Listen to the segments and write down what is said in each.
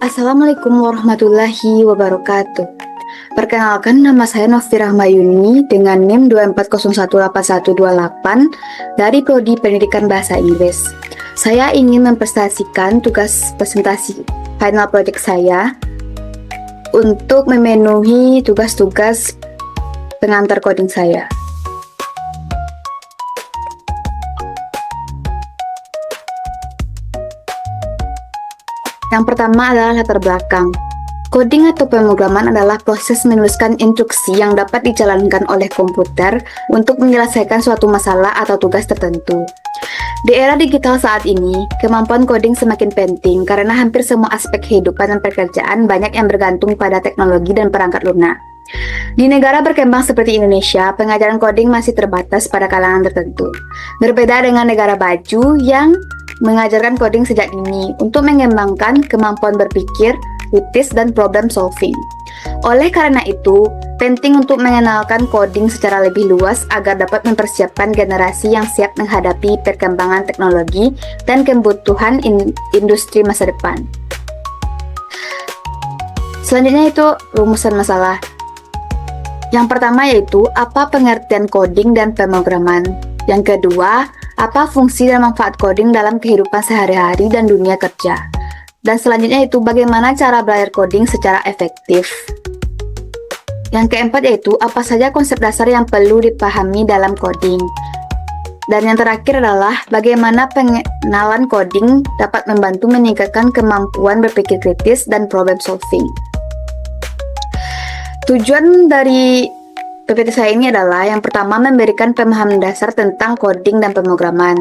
Assalamualaikum warahmatullahi wabarakatuh. Perkenalkan, nama saya Novi Rahmayuni dengan NIM 240181128 dari Prodi Pendidikan Bahasa Inggris. Saya ingin mempresentasikan tugas presentasi final project saya untuk memenuhi tugas-tugas pengantar coding saya. Yang pertama adalah latar belakang. Coding atau pemrograman adalah proses menuliskan instruksi yang dapat dijalankan oleh komputer untuk menyelesaikan suatu masalah atau tugas tertentu. Di era digital saat ini, kemampuan coding semakin penting karena hampir semua aspek kehidupan dan pekerjaan banyak yang bergantung pada teknologi dan perangkat lunak. Di negara berkembang seperti Indonesia, pengajaran coding masih terbatas pada kalangan tertentu. Berbeda dengan negara maju yang mengajarkan coding sejak dini untuk mengembangkan kemampuan berpikir, kritis, dan problem solving. Oleh karena itu, penting untuk mengenalkan coding secara lebih luas agar dapat mempersiapkan generasi yang siap menghadapi perkembangan teknologi dan kebutuhan industri masa depan. Selanjutnya itu rumusan masalah. Yang pertama yaitu apa pengertian coding dan pemrograman. Yang kedua, apa fungsi dan manfaat coding dalam kehidupan sehari-hari dan dunia kerja. Dan selanjutnya itu bagaimana cara belajar coding secara efektif. Yang keempat yaitu apa saja konsep dasar yang perlu dipahami dalam coding. Dan yang terakhir adalah bagaimana pengenalan coding dapat membantu meningkatkan kemampuan berpikir kritis dan problem solving. Tujuan dari PPT saya ini adalah yang pertama memberikan pemahaman dasar tentang coding dan pemrograman.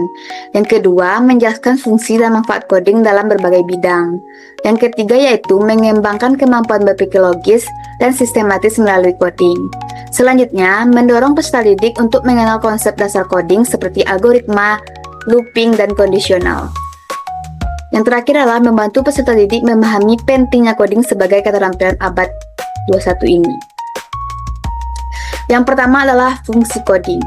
Yang kedua, menjelaskan fungsi dan manfaat coding dalam berbagai bidang. Yang ketiga yaitu mengembangkan kemampuan berpikir logis dan sistematis melalui coding. Selanjutnya, mendorong peserta didik untuk mengenal konsep dasar coding seperti algoritma, looping, dan kondisional. Yang terakhir adalah membantu peserta didik memahami pentingnya coding sebagai keterampilan abad 21 ini. Yang pertama adalah fungsi coding.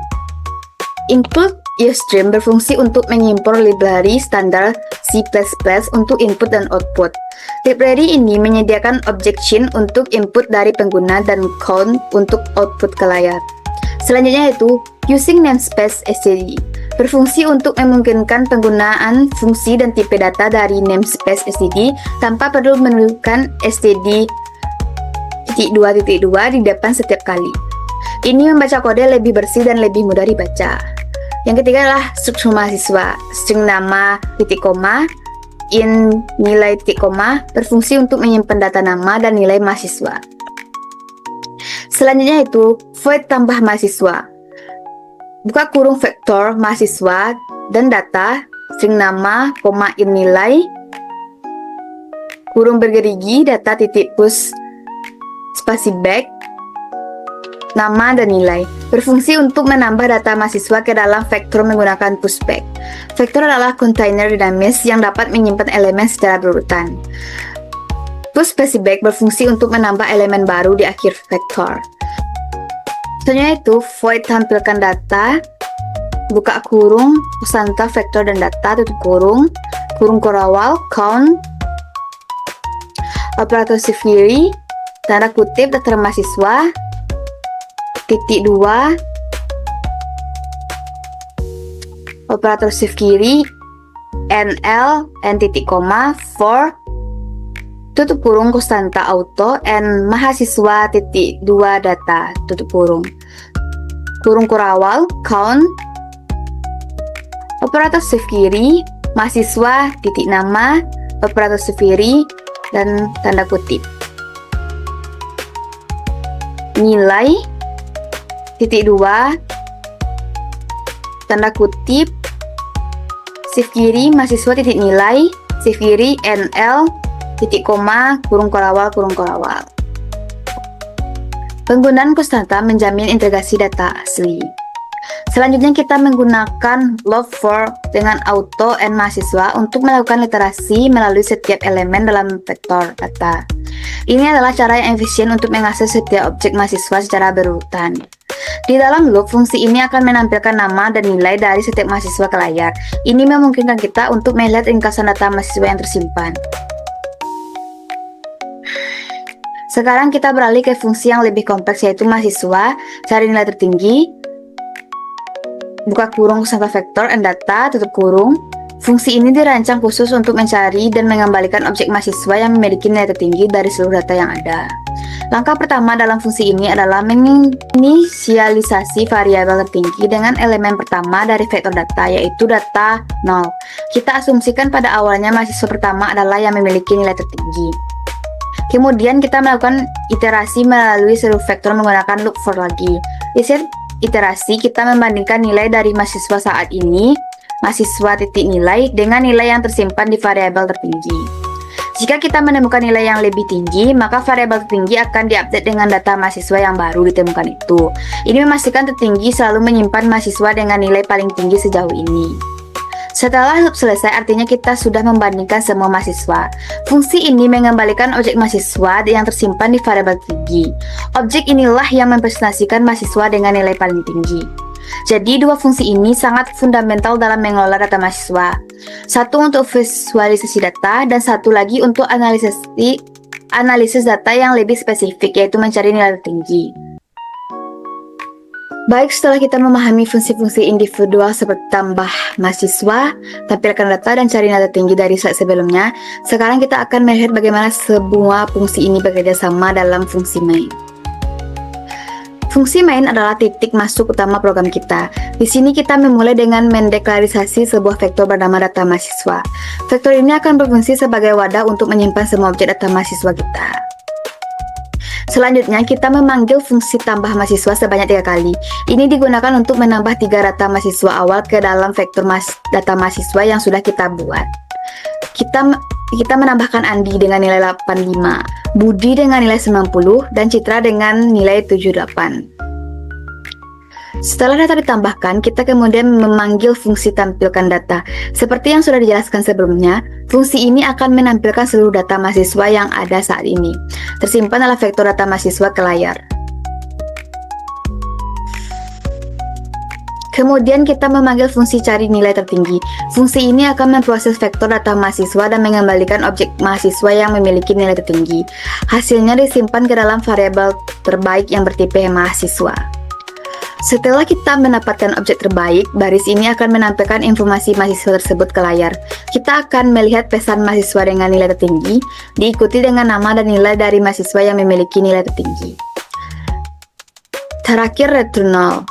Input Ustream berfungsi untuk mengimpor library standar C++ untuk input dan output. Library ini menyediakan objection untuk input dari pengguna dan count untuk output ke layar. Selanjutnya yaitu Using Namespace std berfungsi untuk memungkinkan penggunaan fungsi dan tipe data dari namespace std tanpa perlu menunjukkan std.2.2 di depan setiap kali. Ini membaca kode lebih bersih dan lebih mudah dibaca. Yang ketiga adalah struktur mahasiswa. String nama, titik koma, in nilai titik koma berfungsi untuk menyimpan data nama dan nilai mahasiswa. Selanjutnya itu void tambah mahasiswa. Buka kurung vektor mahasiswa dan data, string nama, koma in nilai, kurung bergerigi, data titik push, spasi back, nama dan nilai. Berfungsi untuk menambah data mahasiswa ke dalam vektor menggunakan pushback. Vektor adalah kontainer dinamis yang dapat menyimpan elemen secara berurutan. Push speciback berfungsi untuk menambah elemen baru di akhir vektor. Selanjutnya itu void tampilkan data, buka kurung, pusanta vektor dan data, tutup kurung, kurung korawal, count, operator Shifiri, tanda kutip daftar mahasiswa, titik 2, operator shift kiri, NL, N titik koma, for, tutup kurung konstanta auto, N mahasiswa titik 2 data, tutup kurung, kurung kurawal, count, operator shift kiri, mahasiswa titik nama, operator shift kiri, dan tanda kutip. Nilai titik 2 tanda kutip shift kiri mahasiswa titik nilai shift kiri NL titik koma kurung korawal. Penggunaan konstanta menjamin integrasi data asli. Selanjutnya kita menggunakan loop for dengan auto and mahasiswa untuk melakukan literasi melalui setiap elemen dalam vektor data. Ini adalah cara yang efisien untuk mengakses setiap objek mahasiswa secara berurutan. Di dalam loop, fungsi ini akan menampilkan nama dan nilai dari setiap mahasiswa ke layar. Ini memungkinkan kita untuk melihat ringkasan data mahasiswa yang tersimpan. Sekarang kita beralih ke fungsi yang lebih kompleks, yaitu mahasiswa, cari nilai tertinggi, buka kurung sampel vektor and data, tutup kurung. Fungsi ini dirancang khusus untuk mencari dan mengembalikan objek mahasiswa yang memiliki nilai tertinggi dari seluruh data yang ada. Langkah pertama dalam fungsi ini adalah menginisialisasi variabel tertinggi dengan elemen pertama dari vektor data, yaitu data 0. Kita asumsikan pada awalnya mahasiswa pertama adalah yang memiliki nilai tertinggi. Kemudian kita melakukan iterasi melalui seluruh vektor menggunakan loop for lagi. Di setiap iterasi kita membandingkan nilai dari mahasiswa saat ini, mahasiswa titik nilai, dengan nilai yang tersimpan di variabel tertinggi. Jika kita menemukan nilai yang lebih tinggi, maka variabel tertinggi akan diupdate dengan data mahasiswa yang baru ditemukan itu. Ini memastikan tertinggi selalu menyimpan mahasiswa dengan nilai paling tinggi sejauh ini. Setelah loop selesai, artinya kita sudah membandingkan semua mahasiswa. Fungsi ini mengembalikan objek mahasiswa yang tersimpan di variabel tinggi. Objek inilah yang mempresentasikan mahasiswa dengan nilai paling tinggi. Jadi dua fungsi ini sangat fundamental dalam mengelola data mahasiswa. Satu untuk visualisasi data dan satu lagi untuk analisis data yang lebih spesifik, yaitu mencari nilai tertinggi. Baik, setelah kita memahami fungsi-fungsi individual seperti tambah mahasiswa, tampilkan data, dan cari nilai tertinggi dari slide sebelumnya, sekarang kita akan melihat bagaimana semua fungsi ini bekerja sama dalam fungsi main. Fungsi main adalah titik masuk utama program kita. Di sini kita memulai dengan mendeklarisasi sebuah vektor bernama data mahasiswa. Vektor ini akan berfungsi sebagai wadah untuk menyimpan semua objek data mahasiswa kita. Selanjutnya, kita memanggil fungsi tambah mahasiswa sebanyak 3 kali. Ini digunakan untuk menambah 3 data mahasiswa awal ke dalam vektor data mahasiswa yang sudah kita buat. Kita menambahkan Andi dengan nilai 85, Budi dengan nilai 90, dan Citra dengan nilai 78. Setelah data ditambahkan, kita kemudian memanggil fungsi tampilkan data. Seperti yang sudah dijelaskan sebelumnya, fungsi ini akan menampilkan seluruh data mahasiswa yang ada saat ini, tersimpan dalam vektor data mahasiswa ke layar. Kemudian kita memanggil fungsi cari nilai tertinggi. Fungsi ini akan memproses vektor data mahasiswa dan mengembalikan objek mahasiswa yang memiliki nilai tertinggi. Hasilnya disimpan ke dalam variabel terbaik yang bertipe mahasiswa. Setelah kita mendapatkan objek terbaik, baris ini akan menampilkan informasi mahasiswa tersebut ke layar. Kita akan melihat pesan mahasiswa dengan nilai tertinggi, diikuti dengan nama dan nilai dari mahasiswa yang memiliki nilai tertinggi. Terakhir, returnal,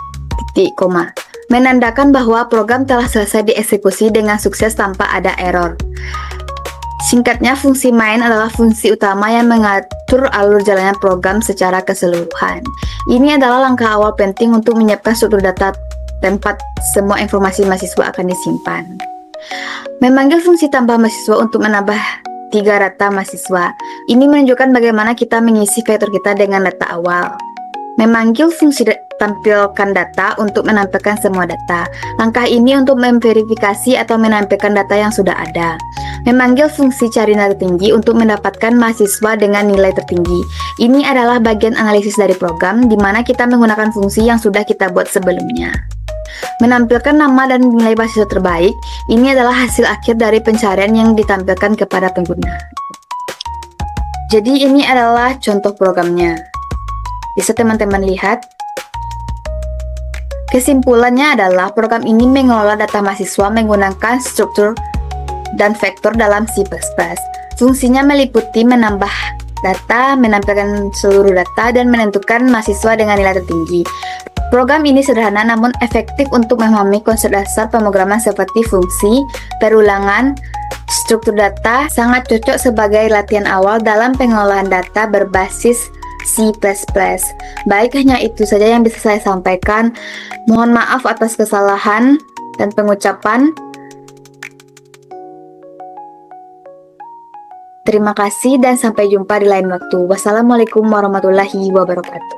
titik, koma, menandakan bahwa program telah selesai dieksekusi dengan sukses tanpa ada error. Singkatnya, fungsi main adalah fungsi utama yang mengatur alur jalannya program secara keseluruhan. Ini adalah langkah awal penting untuk menyiapkan struktur data tempat semua informasi mahasiswa akan disimpan. Memanggil fungsi tambah mahasiswa untuk menambah 3 data mahasiswa. Ini menunjukkan bagaimana kita mengisi vektor kita dengan data awal. Memanggil fungsi tampilkan data untuk menampilkan semua data. Langkah ini untuk memverifikasi atau menampilkan data yang sudah ada. Memanggil fungsi cari nilai tertinggi untuk mendapatkan mahasiswa dengan nilai tertinggi. Ini adalah bagian analisis dari program di mana kita menggunakan fungsi yang sudah kita buat sebelumnya. Menampilkan nama dan nilai mahasiswa terbaik. Ini adalah hasil akhir dari pencarian yang ditampilkan kepada pengguna. Jadi ini adalah contoh programnya. Bisa teman-teman lihat. Kesimpulannya adalah program ini mengelola data mahasiswa menggunakan struktur dan vektor dalam C++. Fungsinya meliputi menambah data, menampilkan seluruh data, dan menentukan mahasiswa dengan nilai tertinggi. Program ini sederhana namun efektif untuk memahami konsep dasar pemrograman seperti fungsi, perulangan, struktur data. Sangat cocok sebagai latihan awal dalam pengelolaan data berbasis C++. Baik, hanya itu saja yang bisa saya sampaikan. Mohon maaf atas kesalahan dan pengucapan. Terima kasih dan sampai jumpa di lain waktu. Wassalamualaikum warahmatullahi wabarakatuh.